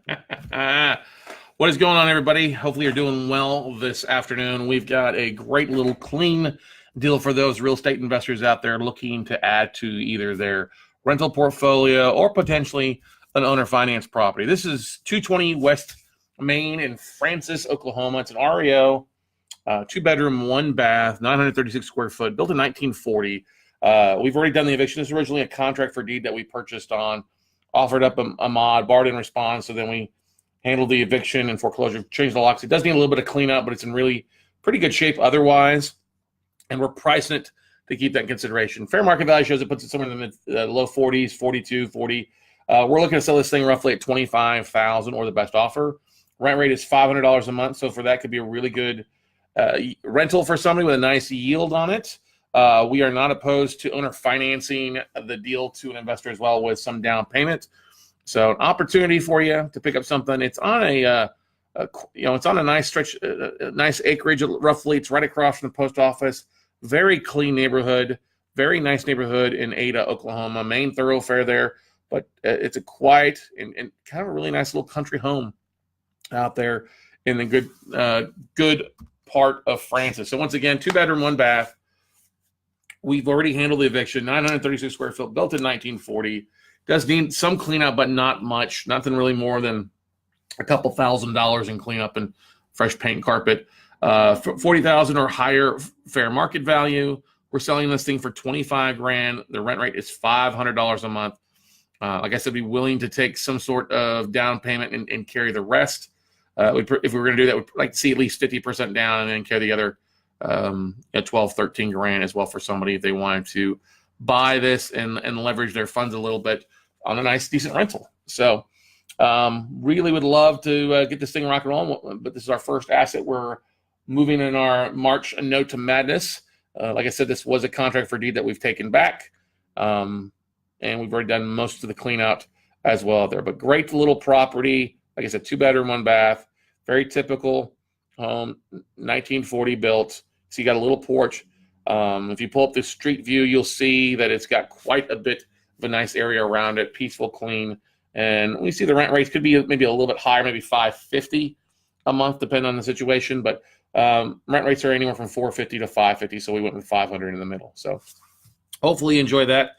What is going on, everybody? Hopefully you're doing well this afternoon. We've got a great little clean deal for those real estate investors out there looking to add to either their rental portfolio or potentially an owner finance property. This is 220 West Main in Francis, Oklahoma. It's an REO, 2-bedroom, 1-bath, 936 square foot, built in 1940. We've already done the eviction. This is originally a contract for deed that we purchased on, offered up a mod, borrowed in response, so then we handled the eviction and foreclosure, changed the locks. It does need a little bit of cleanup, but it's in really pretty good shape otherwise, and we're pricing it to keep that in consideration. Fair market value shows it puts it somewhere in the low 40s, 42, 40. We're looking to sell this thing roughly at $25,000 or the best offer. Rent rate is $500 a month, so for that could be a really good rental for somebody with a nice yield on it. We are not opposed to owner financing the deal to an investor as well with some down payment. So an opportunity for you to pick up something. It's on it's on a nice stretch, nice acreage. Roughly, it's right across from the post office. Very clean neighborhood, very nice neighborhood in Ada, Oklahoma. Main thoroughfare there, but it's a quiet and kind of a really nice little country home out there in the good part of Francis. So once again, 2-bedroom, 1-bath. We've already handled the eviction. 936 square foot, built in 1940. Does need some cleanup, but not much. Nothing really more than a couple $1,000s in cleanup and fresh paint and carpet. $40,000 or higher fair market value. We're selling this thing for $25,000. The rent rate is $500 a month. Like I said, be willing to take some sort of down payment and carry the rest. If we were going to do that, we'd like to see at least 50% down and then carry the other $12,000, $13,000 as well for somebody if they wanted to buy this and leverage their funds a little bit on a nice, decent rental. So really would love to get this thing rock and roll, but this is our first asset. We're moving in our March note to madness. Like I said, this was a contract for deed that we've taken back, and we've already done most of the clean out as well there. But great little property. Like I said, 2-bedroom, 1-bath, very typical home, 1940 built. So you got a little porch. If you pull up the street view, you'll see that it's got quite a bit of a nice area around it, peaceful, clean. And we see the rent rates could be maybe a little bit higher, maybe $550 a month, depending on the situation. But rent rates are anywhere from $450 to $550, so we went with $500 in the middle. So hopefully you enjoy that.